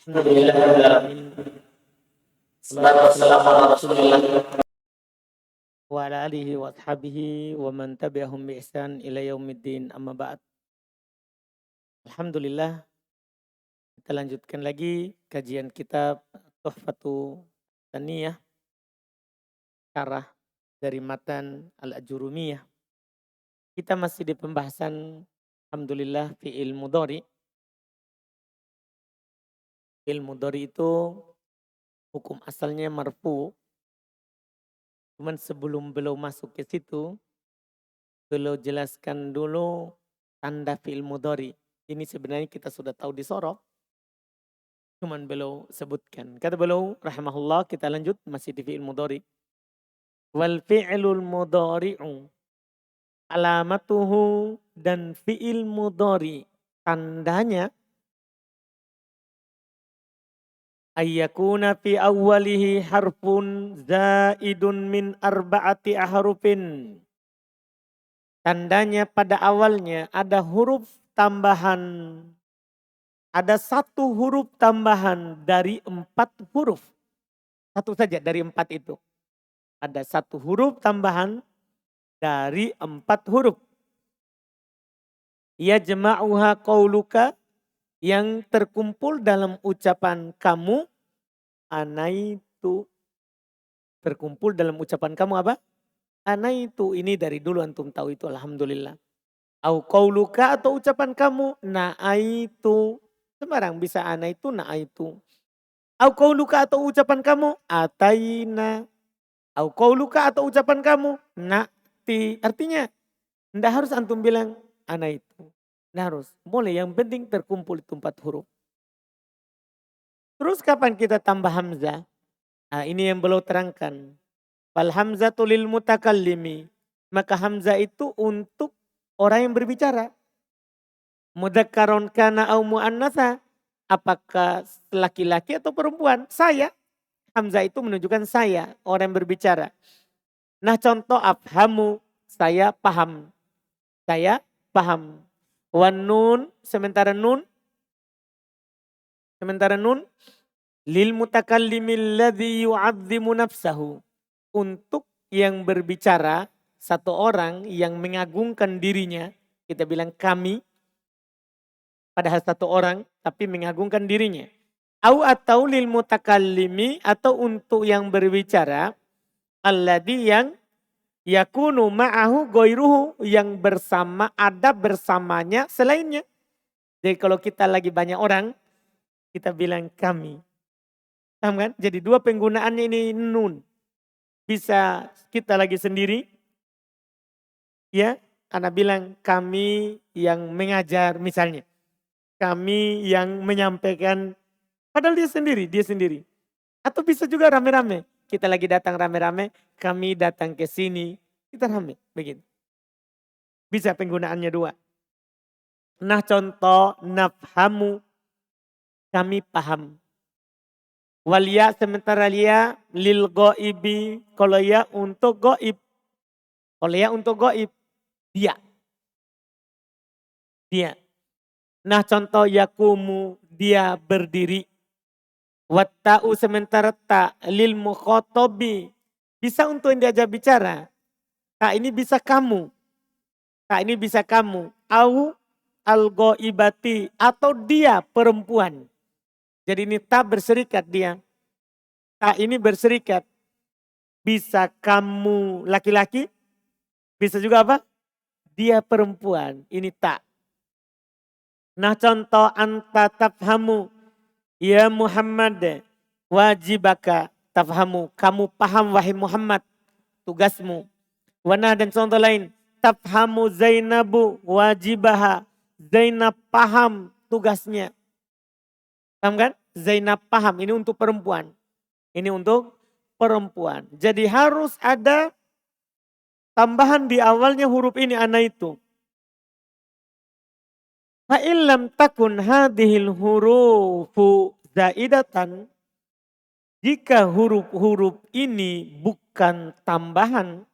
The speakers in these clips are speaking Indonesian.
Alhamdulillahirrahmanirrahim. Salatu wassalamu ala rasulillah wa ala alihi wa ashabihi wa man tabi'ahum bi ihsan ila yaumiddin, amma ba'd. Alhamdulillah, kita lanjutkan lagi kajian kitab Tuhfatu Tsaniyah, syarah dari matan Al-Ajurumiyah. Kita masih di pembahasan alhamdulillah fi'il mudhari. Fi'il mudhari itu hukum asalnya marfu. Cuman sebelum beliau masuk ke situ, beliau jelaskan dulu tanda fi'il mudhari. Ini sebenarnya kita sudah tahu di sorok, cuman beliau sebutkan. Kata beliau rahimahullah, kita lanjut masih di fi'il mudhari. Wal fi'lul mudhari'u alamatuhu, dan fi'il mudhari tandanya ayyakuna fi awwalihi harfun zaidun min arba'ati ahrufin. Tandanya pada awalnya ada huruf tambahan. Ada satu huruf tambahan dari 4 huruf. Satu saja dari 4 itu. Ada satu huruf tambahan dari 4 huruf. Yajma'uha qauluka, yang terkumpul dalam ucapan kamu, anaitu. Terkumpul dalam ucapan kamu apa? Anaitu. Ini dari dulu antum tahu itu, alhamdulillah. Au qauluka, atau ucapan kamu, na'aitu. Sembarang bisa anaitu, na'aitu. Au qauluka, atau ucapan kamu, ataina. Au qauluka, atau ucapan kamu, na'ti. Artinya tidak harus antum bilang anaitu. Tidak harus. Boleh, yang penting terkumpul itu 4 huruf. Terus kapan kita tambah hamzah? Nah, ini yang beliau terangkan. Fal hamzatu lil mutakallimi. Maka hamzah itu untuk orang yang berbicara. Mudzakkaron kana au muannatsa. Apakah laki-laki atau perempuan? Saya. Hamzah itu menunjukkan saya, orang yang berbicara. Nah, contoh afhamu, saya paham. Saya paham. Wan nun, sementara nun lil mutakallimil ladzi yu'azzimu nafsahu, untuk yang berbicara, satu orang yang mengagungkan dirinya. Kita bilang kami, padahal satu orang tapi mengagungkan dirinya. Atau lil mutakallimi, atau untuk yang berbicara, alladzi, yang yakunu ma'ahu ghairuhu, yang ada bersamanya selainnya. Jadi kalau kita lagi banyak orang, kita bilang kami. Paham kan? Jadi 2 penggunaannya ini nun. Bisa kita lagi sendiri, ya, anak bilang kami yang mengajar misalnya. Kami yang menyampaikan, padahal dia sendiri. Atau bisa juga rame-rame. Kita lagi datang rame-rame, kami datang ke sini, kita rame, begitu. Bisa penggunaannya 2. Nah, contoh nafhamu, kami paham. Walia, sementara lia lil ghaibi, kalau ya untuk gaib. Kalau ya untuk gaib, dia. Nah, contoh yakumu, dia berdiri. Watta'u, sementara ta lil mukhotobi, bisa untuk yang diajak bicara. Ta ini bisa kamu. Au al-ghaibati, atau dia perempuan. Jadi ini ta berserikat dia. Ta ini berserikat. Bisa kamu laki-laki, bisa juga apa? Dia perempuan, ini ta. Nah, contoh anta tafhamu, ya Muhammad, wajibaka tafhamu, kamu paham wahai Muhammad, tugasmu. Wana, dan contoh lain, tafhamu Zainabu wajibaha, Zainab paham tugasnya. Paham kan? Zainab paham, ini untuk perempuan. Jadi harus ada tambahan di awalnya huruf ini, anaitu. Fa'illam takun hadhil hurufu zaidatan, jika huruf-huruf ini bukan tambahan,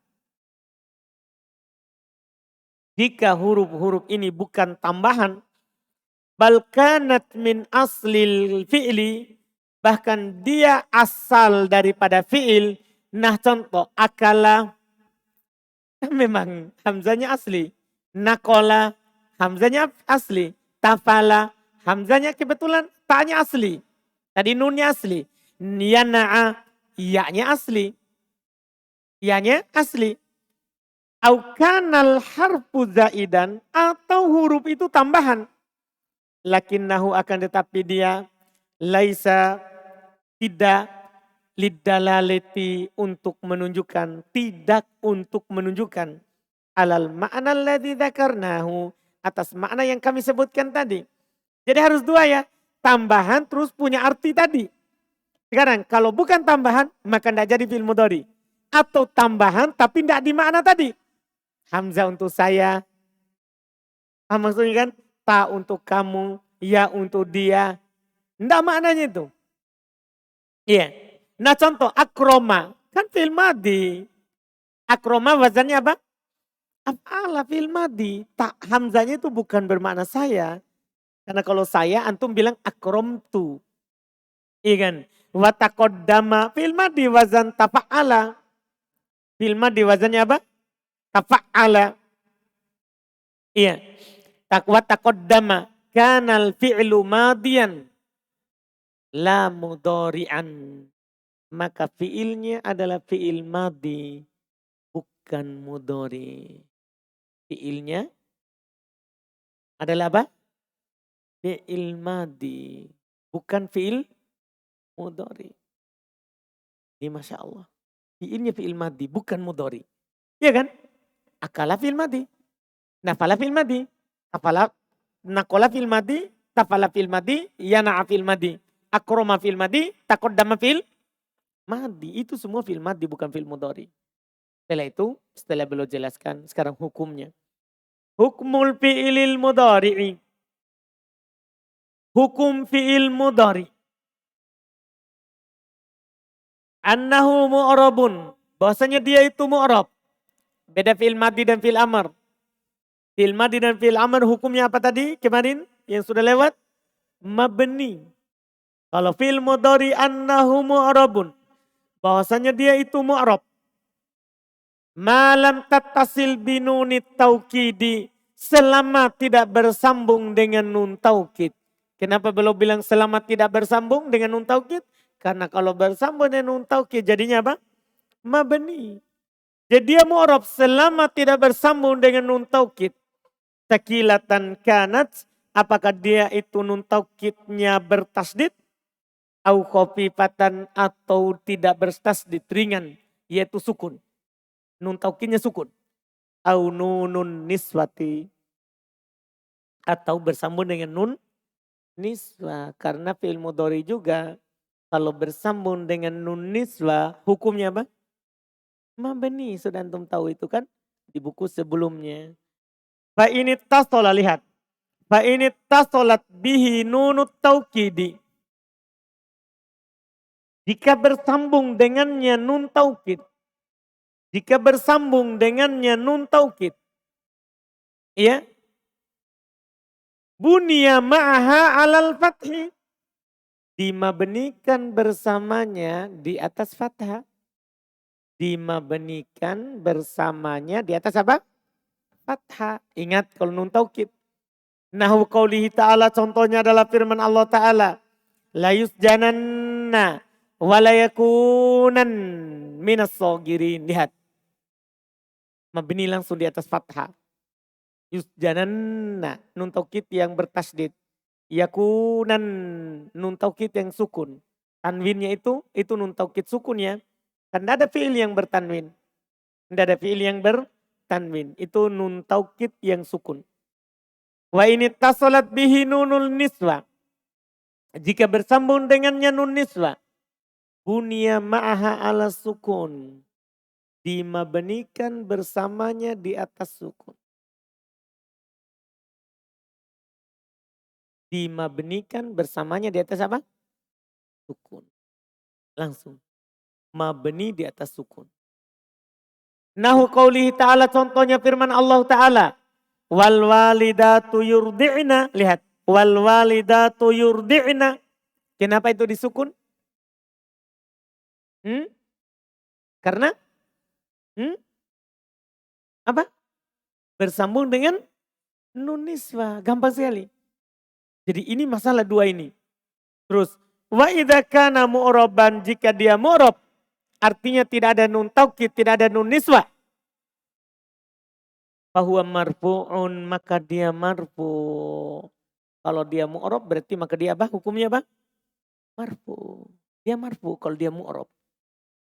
Bal kanat min aslil fi'li. Bahkan dia asal daripada fi'il. Nah contoh akala memang hamzanya asli. Nakola hamzanya asli. Tafala hamzanya kebetulan ta'nya asli. Tadi nunnya asli. Yana'a ya-nya asli. Ya-nya asli. Au kanal harfu zaidan atau huruf itu tambahan. Lakinnahu akan tetapi dia laisa tidak lidalalati untuk menunjukkan, tidak untuk menunjukkan alal ma'na alladzi dzakarnahu atas makna yang kami sebutkan tadi. Jadi harus dua ya, tambahan terus punya arti tadi. Sekarang kalau bukan tambahan maka tidak jadi fi'il mudhari. Atau tambahan tapi tidak di makna tadi. Hamzah untuk saya. Maksudnya kan ta untuk kamu, ya untuk dia. Tidak maknanya itu. Iya. Nah contoh akroma. Kan fi'il madhi. Akroma wazannya apa? Af'ala fi'il madhi. Tak hamzanya itu bukan bermakna saya. Karena kalau saya antum bilang akromtu. Iya kan? Watakodama fi'il madhi wazan tafa'ala. Fi'il madhi wazannya apa? Tafa'ala. Iya. Watakodama kanal fi'lu madian. La mudhari'an. Maka fi'ilnya adalah fi'il madhi. Bukan mudhari. Fi'ilnya adalah apa? Fi'il madhi. Bukan fi'il mudhari. Ini Masya Allah. Fi'ilnya fi'il madhi. Bukan mudhari. Iya kan? Akala fi'il madhi. Nafala fi'il madhi. Nakola fi'il madhi. Tafala fi'il madhi. Yana'a fi'il madhi. Akroma fi'il madhi. Takoddama fi'il madhi. Itu semua fi'il madhi bukan fi'il mudhari. Setelah itu, setelah beliau jelaskan sekarang hukumnya. Hukmul fi'ilil mudhari'i. Hukum fi'il mudhari. Annahu mu'rabun. Bahwasanya dia itu mu'rab. Beda fi'il madhi dan fi'il amr. Fi'il madhi dan fi'il amr hukumnya apa tadi kemarin yang sudah lewat? Mabni. Kalau fi'il mudhari annahu mu'rabun. Bahwasanya dia itu mu'rab. Malam tattasil binunit taukidi. Selama tidak bersambung dengan nun taukid. Kenapa belum bilang selama tidak bersambung dengan nun taukid? Karena kalau bersambung dengan nun taukid jadinya apa? Mabni. Jadi dia mu'rab selama tidak bersambung dengan nun taukid. Sakilatan kanat. Apakah dia itu nun taukidnya bertasdid? Au khafifatan atau tidak bertasdid ringan. Yaitu sukun. Nun taukidnya sukun. Au nunun niswati. Atau bersambung dengan nun niswa. Karena fi'il mudhari juga. Kalau bersambung dengan nun niswa. Hukumnya apa? Mabni. Sudah antum tahu itu kan. Di buku sebelumnya. Fa ini tasola lihat. Fa ini tasolat bihi nunut taukidi. Jika bersambung dengannya nun taukid. Jika bersambung dengannya nun taukid. Ya. Bunia ma'aha alal fathi. Dimabnikan bersamanya di atas fathah. Dimabnikan bersamanya di atas apa? Fathah. Ingat kalau nun taukid. Nahu qaulihi ta'ala contohnya adalah firman Allah Ta'ala. La yusjananna wa la yakunan minas sogirin. Lihat. Mabni langsung di atas fathah. Yusjananna nun taukid yang bertasdid. Yakunan nun taukid yang sukun. Tanwinnya itu nun taukid sukun ya. Kan tidak ada fi'il yang bertanwin. Tidak ada fi'il yang bertanwin. Itu nun taukid yang sukun. Wa ini tasolat bihi nunul niswa. Jika bersambung dengannya nun niswa. Bunia ma'aha ala sukun. Dimabnikan bersamanya di atas sukun. Dimabnikan bersamanya di atas apa? Sukun. Langsung. Mabni di atas sukun. Nahu qaulihi ta'ala contohnya firman Allah Ta'ala. Wal walidatu yurdi'na. Lihat. Wal walidatu yurdi'na. Kenapa itu disukun? Karena apa? Bersambung dengan nun niswah. Gampang sekali. Jadi ini masalah dua ini. Terus wa idza kana mu'raban, jika dia mu'rab, artinya tidak ada nun taukid, tidak ada nun niswah. Fahuwa marfu'un, maka dia marfu'. Kalau dia mu'rab berarti maka dia apa? Hukumnya apa? Marfu'. Dia marfu' kalau dia mu'rab.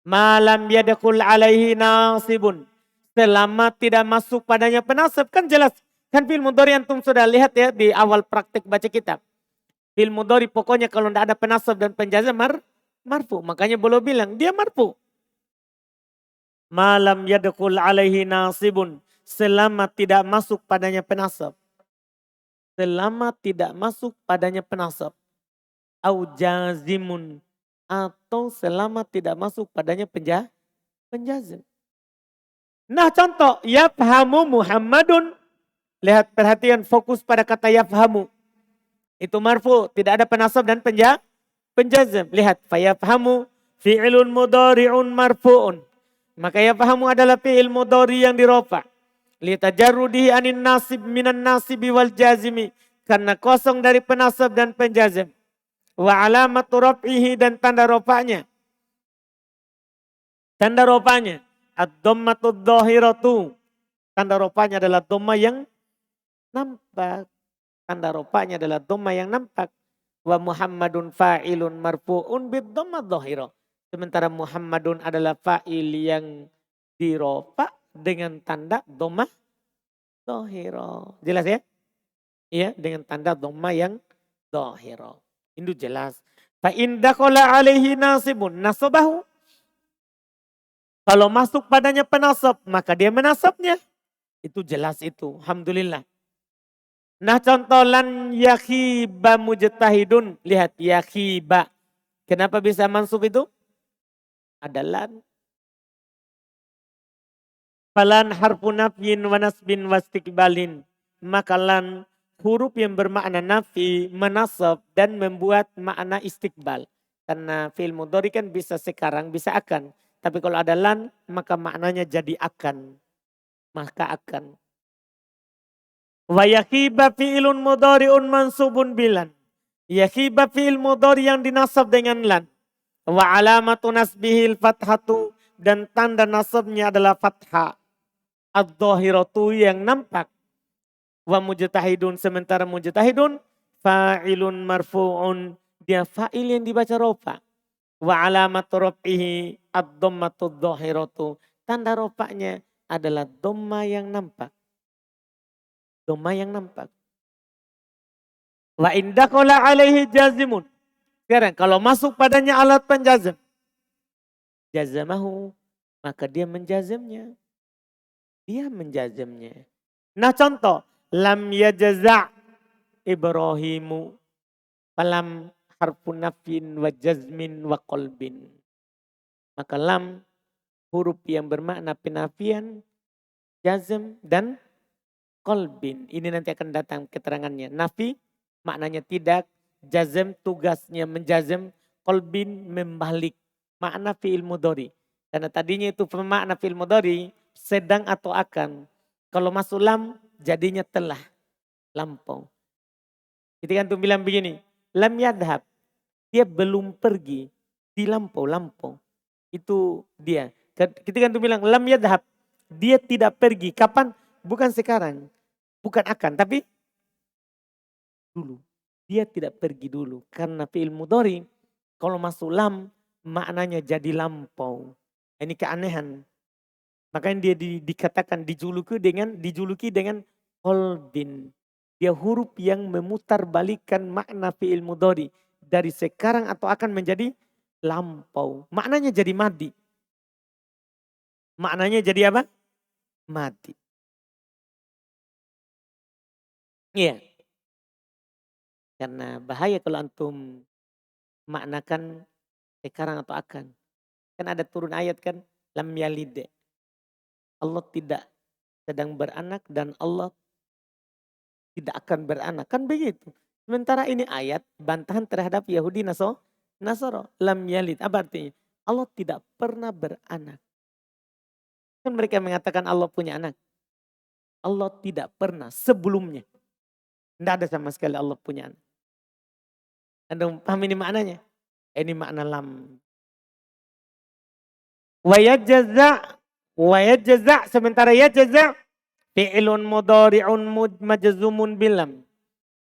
Malam yadkhul alaihi nasibun. Selama tidak masuk padanya penasab. Kan jelas. Kan fi'il mudhari antum sudah lihat ya di awal praktik baca kitab. Fi'il mudhari pokoknya kalau tidak ada penasab dan penjazam marfu. Makanya boleh bilang dia marfu. Malam yadkhul alaihi nasibun. Selama tidak masuk padanya penasab. Selama tidak masuk padanya penasab. Au jazimun. Atau selama tidak masuk padanya penjazam. Nah contoh, yafhamu Muhammadun. Lihat, perhatian, fokus pada kata yafhamu. Itu marfu, tidak ada penasab dan penjazam. Lihat, fayafhamu fi'ilun mudhari'un marfu'un. Maka yafhamu adalah fi'il mudhari yang dirofa. Litajarrudihi anin nasib minan nasibi wal jazimi. Karena kosong dari penasab dan penjazam. Wa alamatu raf'ihi, dan tanda rofanya. Tanda rofanya. Ad-dhammatu dhahiratu. Tanda rofanya adalah dhamma yang nampak. Tanda rofanya adalah dhamma yang nampak. Wa Muhammadun fa'ilun marfu'un bid-dhamma dhahira. Sementara Muhammadun adalah fa'il yang dirofa dengan tanda dhamma dhahira. Jelas ya? Iya, dengan tanda dhamma yang dhahira. Itu jelas. Fa in dakhala alaihi nasibun nasabahu. Kalau masuk padanya penasab, maka dia menasabnya. Itu jelas itu. Alhamdulillah. Nah contoh lan yakhiba mujtahidun. Lihat yakhiba. Kenapa bisa mansub itu? Ada lan. Falan harfu nafyin wa nasbin wa istiqbalin. Maka lan huruf yang bermakna nafi, menasab, dan membuat makna istiqbal. Karena fi'il mudhari kan bisa sekarang, bisa akan. Tapi kalau ada lan, maka maknanya jadi akan. Maka akan. Wa yakhiba fi'ilun mudhari'un mansubun bilan. Yakhiba fi'il mudhari yang dinasab dengan lan. Wa alamatu nasbihil fathatu, dan tanda nasabnya adalah fathah. Ad-dhahiratu yang nampak. Wa mujtahidun, sementara mujtahidun fa'ilun marfu'un, dia fa'il yang dibaca rofa. Wa alamatu raf'ihi ad-dhammatu dhahiratu, tanda rofanya adalah dhamma yang nampak. Dhamma yang nampak. Wa indakala alaihi jazimun. Sekarang kalau masuk padanya alat penjazam, jazamahu, maka dia menjazamnya. Dia menjazamnya. Nah contoh, lam yajza' Ibrahimu. Falam harfu nafyin wa jazmin wa qalbin. Maka lam huruf yang bermakna penafian, jazm, dan qalbin. Ini nanti akan datang keterangannya. Nafi maknanya tidak, jazm tugasnya menjazm, qalbin membalik. Makna fi'il mudhari. Karena tadinya itu makna fi'il mudhari sedang atau akan. Kalau masuk lam jadinya telah, lampau. Ketika antum bilang begini, lam yadhab, dia belum pergi, di lampau. Itu dia. Ketika antum bilang lam yadhab, dia tidak pergi. Kapan? Bukan sekarang, bukan akan, tapi dulu. Dia tidak pergi dulu. Karena fi'il mudhari, kalau masuk lam, maknanya jadi lampau. Ini keanehan. Makanya dia dikatakan dijuluki dengan qalbin. Dia huruf yang memutarbalikkan makna fi'il mudhari. Dari sekarang atau akan menjadi lampau. Maknanya jadi madi. Maknanya jadi apa? Madi. Iya. Karena bahaya kalau antum maknakan sekarang atau akan. Kan ada turun ayat kan. Lam yalid. Allah tidak sedang beranak dan Allah tidak akan beranak. Kan begitu. Sementara ini ayat bantahan terhadap Yahudi Nasoro. Lam yalid. Apa artinya? Allah tidak pernah beranak. Kan mereka mengatakan Allah punya anak. Allah tidak pernah sebelumnya. Tidak ada sama sekali Allah punya anak. Anda paham ini maknanya? Ini makna lam. Wa yajza sementara yajza fi'ilun mudhari'un majzumun bilam.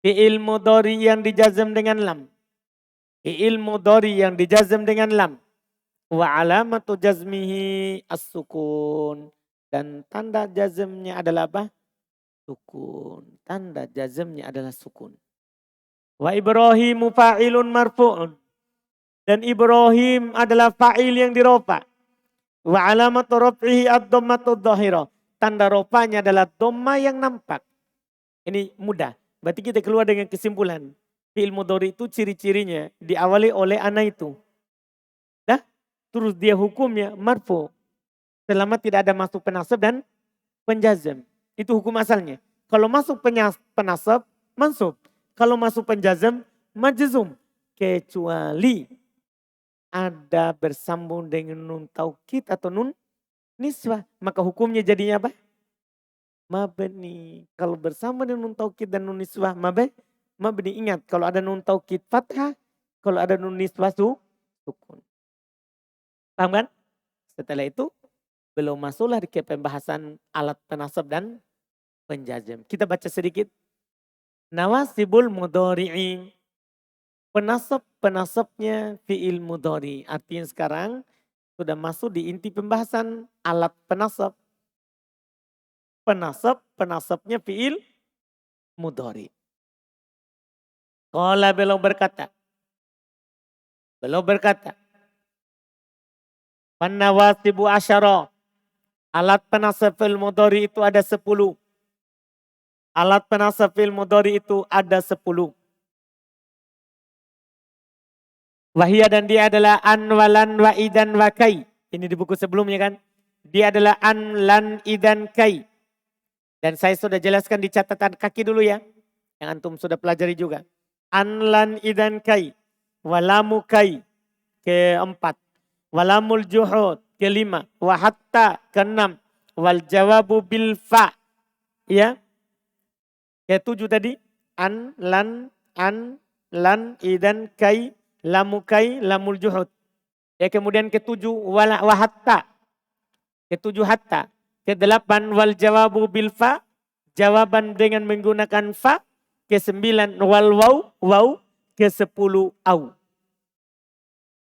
Fi'il mudhari yang dijazam dengan lam. Fi'il mudhari yang dijazam dengan lam. Wa alamatu jazmihi as-sukun. Dan tanda jazmnya adalah apa? Sukun. Tanda jazmnya adalah sukun. Wa Ibrahimu fa'ilun marfu'un. Dan Ibrahim adalah fa'il yang dirofa. Wa alamatu raf'ihi ad-dhammatu dhahira. Tanda rofanya adalah dhamma yang nampak. Ini mudah. Berarti kita keluar dengan kesimpulan. Fi'il mudhari itu ciri-cirinya diawali oleh ana itu. Dah, terus dia hukumnya marfu. Selama tidak ada masuk penasab dan penjazam. Itu hukum asalnya. Kalau masuk penasab, mansub. Kalau masuk penjazam, majzum. Kecuali ada bersambung dengan nun taukid atau nun niswah. Maka hukumnya jadinya apa? Mabni. Kalau bersama dengan nun taukid dan nun niswah mabni. Ingat kalau ada nun taukid fathah, kalau ada nun niswah sukun. Paham kan? Setelah itu belum masuklah ke pembahasan alat penasab dan penjazam. Kita baca sedikit. Nawasibul mudhari'i. Penasabnya fi'il mudhari. Artinya sekarang sudah masuk di inti pembahasan alat penasab. Penasabnya fi'il mudhari. Qala beliau berkata. Panawasibu asyara. Alat penasab fi'il mudhari itu ada 10. Alat penasab fi'il mudhari itu ada 10. Wahia dan dia adalah an, walan, wa, idan, wa, kai. Ini di buku sebelumnya kan. Dia adalah an, lan, idan, kai. Dan saya sudah jelaskan di catatan kaki dulu ya. Yang antum sudah pelajari juga. An, lan, idan, kai. Walamu, kai. Keempat. Walamul juhud. Kelima. Wahatta. Keenam. Wal jawabu bil fa. Ya. Ketujuh tadi. An, lan, idan, kai. Lamukai, lamul juhud. Ya kemudian ketujuh wahatta. Ketujuh hatta. Kedelapan wal jawabu bil fa. Jawaban dengan menggunakan fa. Kesembilan wal waw. Kesepuluh au.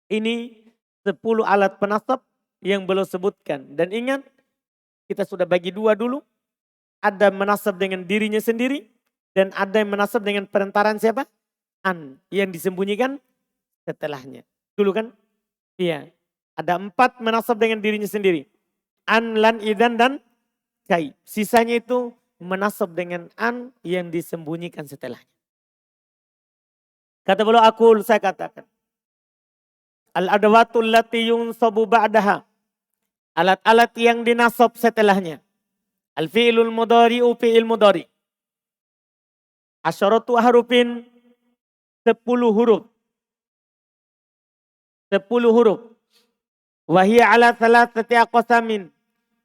Ini 10 alat penasab yang belum sebutkan. Dan ingat kita sudah bagi dua dulu. Ada menasab dengan dirinya sendiri. Dan ada yang menasab dengan perantaraan siapa? An. Yang disembunyikan setelahnya. Dulu kan? Iya. Ada 4 menasab dengan dirinya sendiri. An, lan, idan, dan kai. Sisanya itu menasab dengan an yang disembunyikan setelahnya. Kata beliau saya katakan. Al-adawatul lati yunsabu ba'daha. Alat-alat yang dinasab setelahnya. Al-fi'ilul mudhari'u fi'il mudhari. Asyaratu harufin 10 huruf. 10 huruf. Wahia ala salasati aqsamin.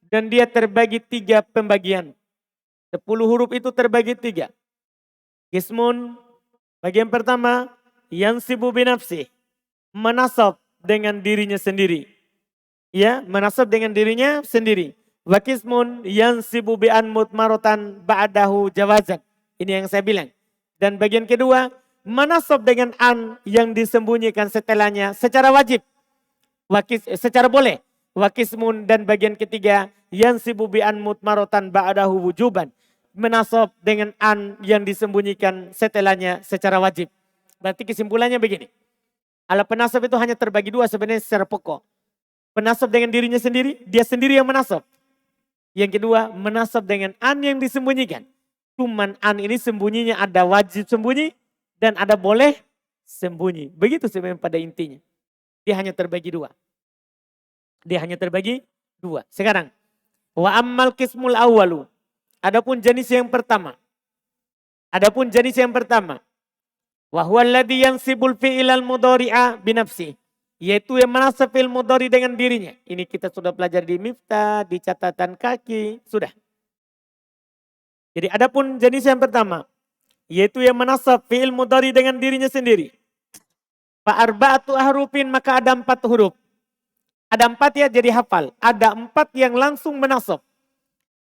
Dan dia terbagi 3 pembagian. 10 huruf itu terbagi 3. Qismun, bagian pertama, yansibu binafsih. Menasab dengan dirinya sendiri. Ya, menasab dengan dirinya sendiri. Wa qismun yansibu bi an mutmaratan ba'dahu jawazan. Ini yang saya bilang. Dan bagian kedua, menasab dengan an yang disembunyikan setelahnya secara wajib. Secara boleh. Wakismun dan bagian ketiga yansibu bi an mutmaratan ba'dahu wujuban. Menasab dengan an yang disembunyikan setelahnya secara wajib. Berarti kesimpulannya begini. Alat penasab itu hanya terbagi 2 sebenarnya secara pokok. Penasab dengan dirinya sendiri, dia sendiri yang menasab. Yang kedua, menasab dengan an yang disembunyikan. Cuman an ini sembunyinya ada wajib sembunyi dan ada boleh sembunyi. Begitu sebenarnya pada intinya. Dia hanya terbagi 2. Sekarang, wa ammal qismul awwalu. Adapun jenis yang pertama. Wa huwa alladhi yansibul fi'ilal mudhari'a binafsi. Yaitu yang menasab fi'il mudhari dengan dirinya. Ini kita sudah belajar di Miftah, di catatan kaki, sudah. Jadi adapun jenis yang pertama, yaitu yang menasab fi'il mudhari dengan dirinya sendiri. Fa'arba'atu ahrufin, maka ada 4 huruf. Ada 4 ya, jadi hafal. Ada 4 yang langsung menasab.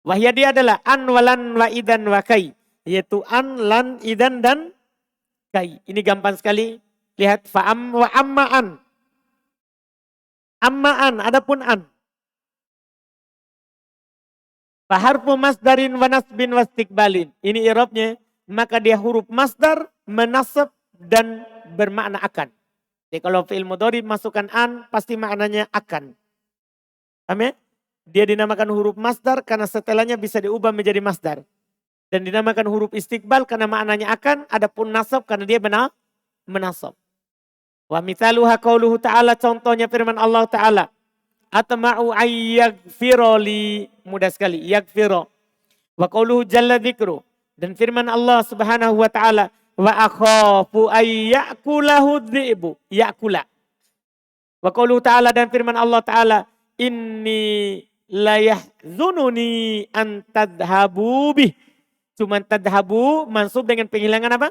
Wahya dia adalah an, walan, wa idan, wa kai. Yaitu an, lan, idan, dan kai. Ini gampang sekali. Lihat fa'am wa amma'an. Amma'an, adapun an. Faharfu masdarin wa nasbin wa istiqbalin. Ini i'rabnya. Maka dia huruf masdar, menasab, dan bermakna akan. Jadi kalau fi'il mudhari masukkan an, pasti maknanya akan. Paham ya? Dia dinamakan huruf masdar karena setelahnya bisa diubah menjadi masdar. Dan dinamakan huruf istiqbal karena maknanya akan, adapun nasab karena dia menasab. Wa mithaluha qauluhu ta'ala, contohnya firman Allah Ta'ala. Atma'u ayyagfiroli, mudah sekali, yagfiro. Wa qauluhu jalla dzikru, dan firman Allah Subhanahu wa Ta'ala, wa akhafu ayyakulahu dhi'bu, yakula. Wa qauluhu Ta'ala, dan firman Allah Ta'ala, inni layahzununi an tadhabu bih. Cuman tadhabu mansub dengan penghilangan apa?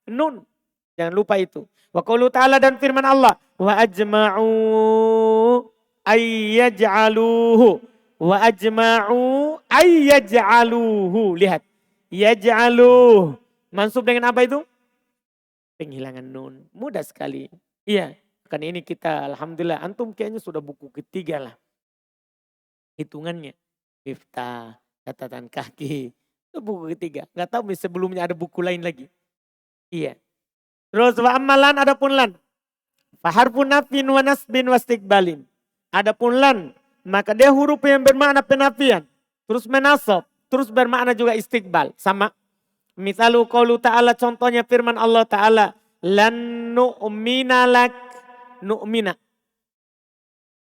Nun. Jangan lupa itu. Wa qauluhu ta'ala, dan firman Allah, wa ajma'u ayyaj'aluhu. Wa ajma'u ayyaj'aluhu. Lihat. Yaj'aluh. Mansub dengan apa itu? Penghilangan nun. Mudah sekali. Iya. Kan ini kita alhamdulillah. Antum kayaknya sudah buku ketiga lah. Hitungannya. Miftah, catatan kaki. Itu buku ketiga. Nggak tahu sebelumnya ada buku lain lagi. Iya. Terus wa ammalan, adapun lan. Faharfu nafin wa nasbin wa istiqbalin. Adapun lan, maka dia huruf yang bermakna penafian. Terus menasab. Terus bermakna juga istiqbal. Sama. Misalu qaulu ta'ala, contohnya firman Allah Ta'ala. Lan nu'mina lak. Nu'mina.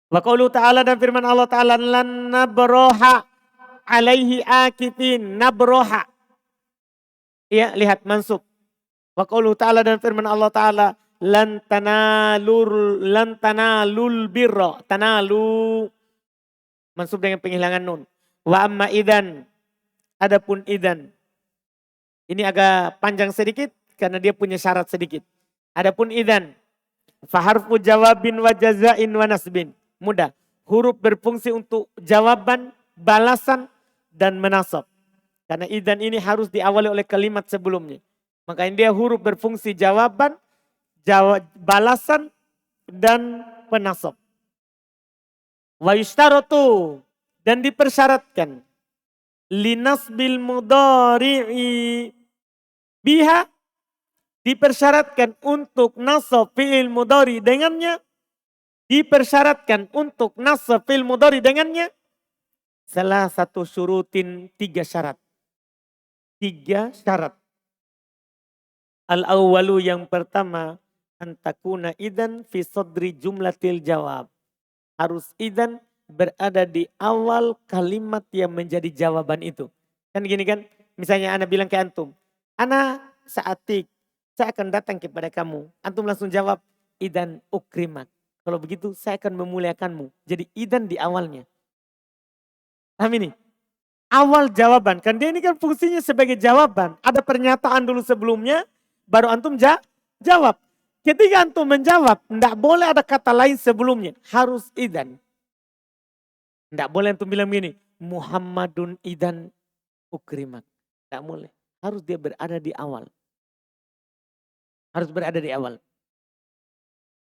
Wa qaulu ta'ala, dan firman Allah Ta'ala. Lan nabroha alaihi akifin, nabroha. Ya, lihat mansub. Wa qauluhu ta'ala, dan firman Allah Ta'ala, lan tanalul birra, tanalu, mansub dengan penghilangan nun. Wa amma idan, adapun idan. Ini agak panjang sedikit karena dia punya syarat sedikit. Adapun idan, faharfu jawabin wa jazain wa nasbin. Mudah, huruf berfungsi untuk jawaban, balasan, dan menasab. Karena idan ini harus diawali oleh kalimat sebelumnya. Makanya dia huruf berfungsi jawaban, balasan, dan penasab. Wa yushtaratu, dan dipersyaratkan. Linasbil mudhari'i biha, dipersyaratkan untuk nasab fi'il mudhari dengannya. Dipersyaratkan untuk nasab fi'il mudhari dengannya. Salah satu syurutin 3 syarat. 3 syarat. Al-awwalu, yang pertama, antakuna idan fi sadri jumlatil jawab. Harus idan berada di awal kalimat yang menjadi jawaban itu. Kan gini kan, misalnya ana bilang ke antum, ana sa'atik, saya akan datang kepada kamu. Antum langsung jawab, idan ukrimak. Kalau begitu saya akan memuliakanmu. Jadi idan di awalnya. Paham ini? Awal jawaban. Kan dia ini kan fungsinya sebagai jawaban. Ada pernyataan dulu sebelumnya, baru antum jawab. Ketika antum menjawab, tidak boleh ada kata lain sebelumnya. Harus idan. Tidak boleh antum bilang begini, Muhammadun idan ukrimak. Tidak boleh. Harus dia berada di awal. Harus berada di awal.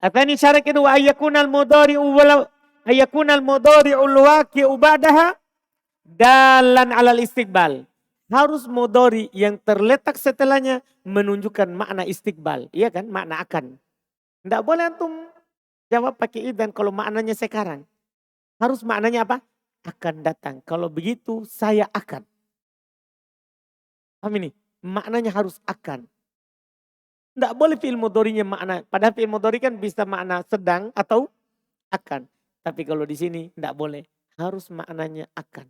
Atani syarat kedua, ayakunal mudhari'ul waqi'u ba'daha dalan alal istiqbal. Harus mudhari yang terletak setelahnya menunjukkan makna istiqbal. Iya kan? Makna akan. Tidak boleh antum jawab pakai idan kalau maknanya sekarang. Harus maknanya apa? Akan datang. Kalau begitu saya akan. Paham ini? Maknanya harus akan. Tidak boleh fi'il mudhari'nya makna. Padahal fi'il mudhari' kan bisa makna sedang atau akan. Tapi kalau di sini tidak boleh. Harus maknanya akan.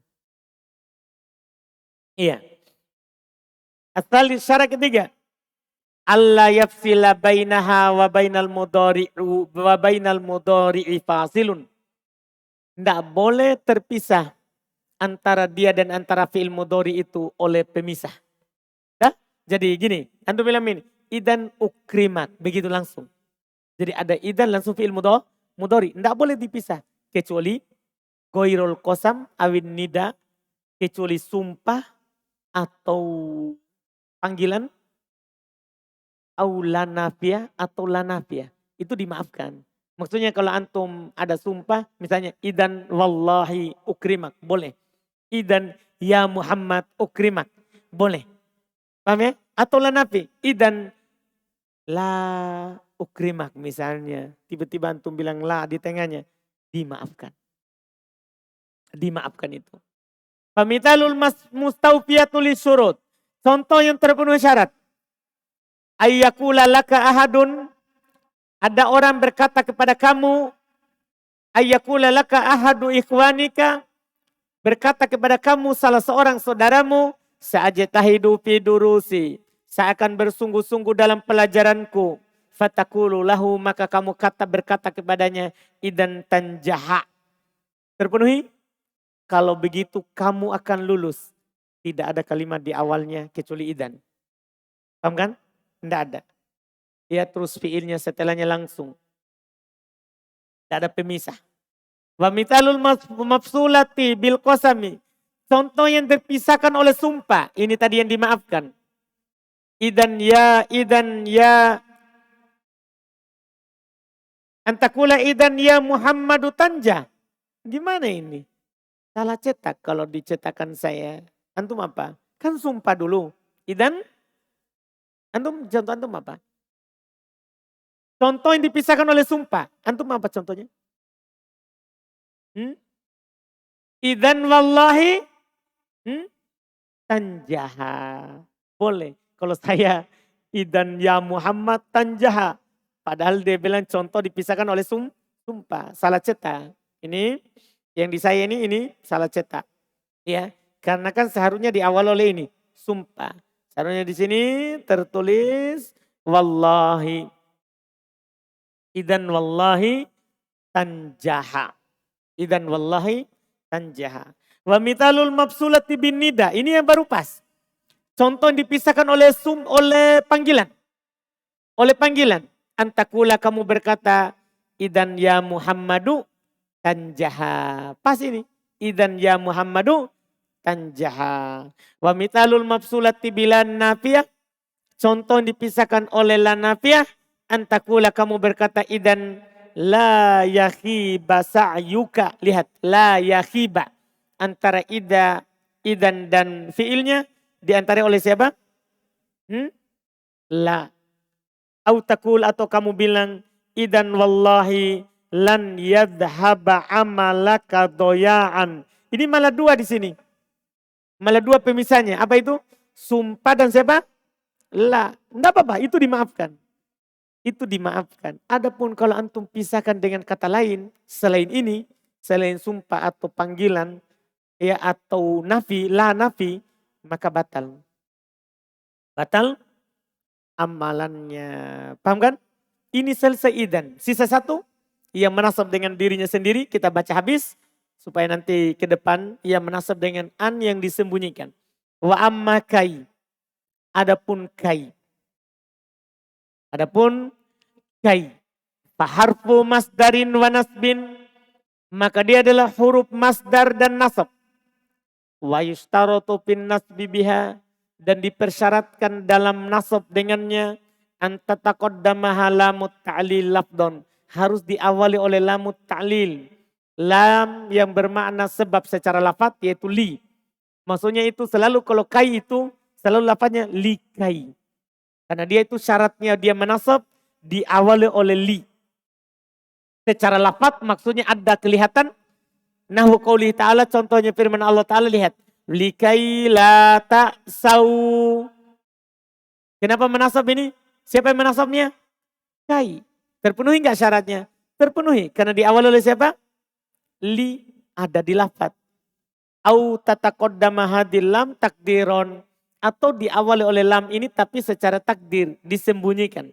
Iya. Asal syarat ketiga. alla yafsila bainaha wa bainal mudhari'i fasilun. Tidak boleh terpisah antara dia dan antara fi'il mudhari itu oleh pemisah. Dah? Jadi gini, antum bilang ini, idan ukrimat, begitu langsung. Jadi ada idan langsung fi'il mudhari, tidak boleh dipisah. Kecuali ghairul qasam awin nida, kecuali sumpah atau panggilan, au lanafiyah atau lanafiyah. Itu dimaafkan. Maksudnya kalau antum ada sumpah, misalnya idan wallahi ukrimak, boleh. Idan ya Muhammad ukrimak, boleh. Paham ya? Atau lanafi, idan la ukrimak misalnya. Tiba-tiba antum bilang la di tengahnya, dimaafkan. Dimaafkan itu. Pamitalul mustawfiyatul syurut. Contoh yang terpenuhi syarat. Ayyakula laka ahadun, ada orang berkata kepada kamu, ayyakula laka ahadu ikhwanika, berkata kepada kamu salah seorang saudaramu, sa'ajtahidu fi durusi, saya akan bersungguh-sungguh dalam pelajaranku. Fatakulu lahu, maka kamu berkata kepadanya, idan tanjaha. Terpenuhi? Kalau begitu kamu akan lulus. Tidak ada kalimat di awalnya kecuali idan. Paham kan? Tidak ada. Ya terus fiilnya setelahnya langsung. Tidak ada pemisah. Wa mitalul mafsulati bil qasami. Contoh yang terpisahkan oleh sumpah. Ini tadi yang dimaafkan. Idan ya. Antakula idan ya Muhammadu tanja. Gimana ini? Salah cetak kalau dicetakan saya. Antum apa? Kan sumpah dulu. Idan. Contoh antum apa? Contoh yang dipisahkan oleh sumpah. Antum apa contohnya? Idan wallahi tanjaha. Boleh. Kalau saya idan ya Muhammad tanjaha. Padahal dia bilang contoh dipisahkan oleh sumpah. Salah cetak. Ini yang di saya ini salah cetak. Ya, karena kan seharusnya diawal oleh ini. Sumpah. Seharusnya di sini tertulis wallahi. Idan wallahi tanjaha. Idan wallahi tanjaha. Wa mitalul mafsulati bin nida. Ini yang baru pas. Contoh yang dipisahkan oleh panggilan. Oleh panggilan. Antakula kamu berkata idan ya Muhammadu tanjaha. Pas ini. Idan ya Muhammadu tanjaha. Wa mitalul mafsulati bilan nafiyah. Contoh yang dipisahkan oleh la nafiyah. Antakula kamu berkata idan la yakhiba sa'yuka. Lihat, la yakhiba. Antara idan dan fiilnya diantara oleh siapa? La. Autakul atau kamu bilang idan wallahi lan yadhhaba amalaka doyaan. Ini malah dua di sini. Malah dua pemisahnya. Apa itu? Sumpah dan siapa? La. Enggak apa-apa, itu dimaafkan. Itu dimaafkan. Adapun kalau antum pisahkan dengan kata lain selain ini, selain sumpah atau panggilan ya atau nafi, la nafi, maka batal. Batal amalannya. Paham kan? Ini selesai idan. Sisa satu yang menasab dengan dirinya sendiri, kita baca habis supaya nanti ke depan ia menasab dengan an yang disembunyikan. Wa amma kai. Adapun kai. Adapun kai, faharfu masdarin wa nasbin, maka dia adalah huruf masdar dan nasab. Wa yushtaratu fin nasbi biha, dan dipersyaratkan dalam nasab dengannya anta taqaddamaha lamut ta'lil lafdon, harus diawali oleh lamut ta'lil. Lam yang bermakna sebab secara lafaz yaitu li. Maksudnya itu selalu kalau kai itu selalu lafaznya li kai. Karena dia itu syaratnya dia menasab diawali oleh li. Secara lafaz maksudnya ada kelihatan. Nahwu qauli ta'ala, contohnya firman Allah Ta'ala, lihat. Likai la ta'sau. Kenapa menasab ini? Siapa yang menasabnya? Kai. Terpenuhi enggak syaratnya? Terpenuhi. Karena diawali oleh siapa? Li ada di lafaz. Au tataqaddama hadil lam takdiron. atau diawali oleh lam ini tapi secara takdir, disembunyikan.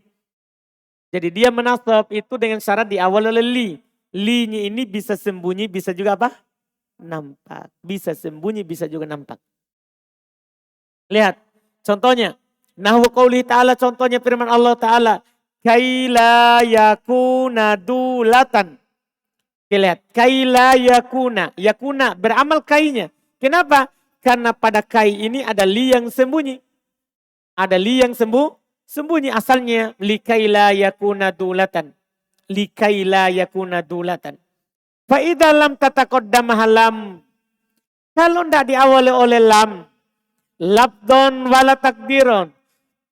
Jadi dia menasab itu dengan syarat diawali oleh li. Li-nya ini bisa sembunyi, bisa juga apa? Nampak. Bisa sembunyi, bisa juga nampak. Lihat, contohnya. Nahwu qauli ta'ala, contohnya firman Allah Ta'ala. Kaila yakuna dulatan. Oke, lihat. Kaila yakuna. Yakuna, beramal kainya. Kenapa? Karena pada kai ini ada li yang sembunyi. Ada li yang sembunyi. Asalnya likaila yakuna dulatan. Likaila yakuna dulatan. Fa'idha lam tataqaddamah lam. Kalau tidak diawali oleh lam. Labdon wala takdiron.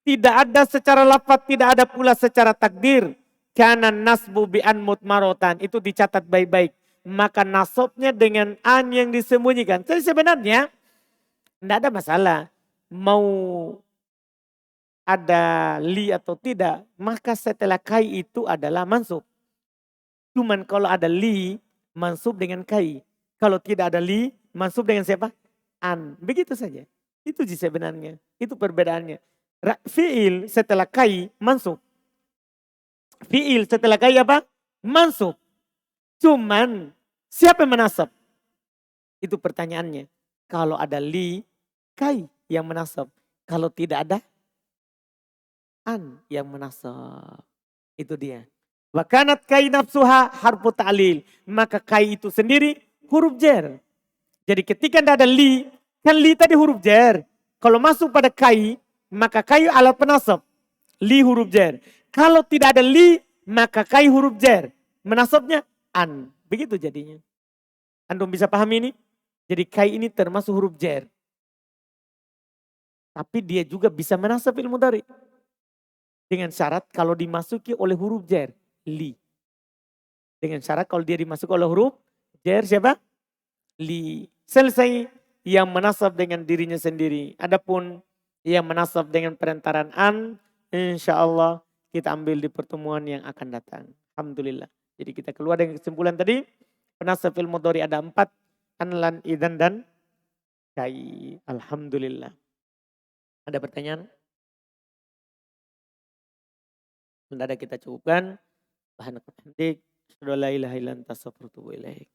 Tidak ada secara lafaz, tidak ada pula secara takdir. Karena nasbu bi'an mutmarotan. Itu dicatat baik-baik. Maka nasabnya dengan an yang disembunyikan. Jadi sebenarnya tidak ada masalah. Mau ada li atau tidak. Maka setelah kai itu adalah mansub. Cuman kalau ada li, mansub dengan kai. Kalau tidak ada li, mansub dengan siapa? An. Begitu saja. Itu sih sebenarnya. Itu perbedaannya. Fi'il setelah kai mansub. Fi'il setelah kai apa? Mansub. Cuman siapa yang menasab? Itu pertanyaannya. Kalau ada li, kai yang menasab. Kalau tidak ada, an yang menasab. Itu dia. Wakanat kai nafsuha harfu ta'lil. Maka kai itu sendiri huruf jer. Jadi ketika tidak ada li, kan li tadi huruf jer. Kalau masuk pada kai, maka kai alat penasab. Li huruf jer. Kalau tidak ada li, maka kai huruf jer. Menasabnya an. Begitu jadinya. Antum bisa pahami ini? Jadi kai ini termasuk huruf jer. Tapi dia juga bisa menasab ilmu mudhari. Dengan syarat kalau dimasuki oleh huruf jer. Li. Dengan syarat kalau dia dimasuki oleh huruf jer siapa? Li. Selesai yang menasab dengan dirinya sendiri. Adapun yang menasab dengan perantaraan an, insya Allah kita ambil di pertemuan yang akan datang. Alhamdulillah. Jadi kita keluar dengan kesimpulan tadi. Penasab ilmu mudhari ada 4. An, lan, idzan, dan kai. Alhamdulillah. Ada pertanyaan? Tidak ada, kita cukupkan. Subhanakallahumma wa bihamdik. Asyhadu an la ilaha illa anta astaghfiruka wa atubu ilaik.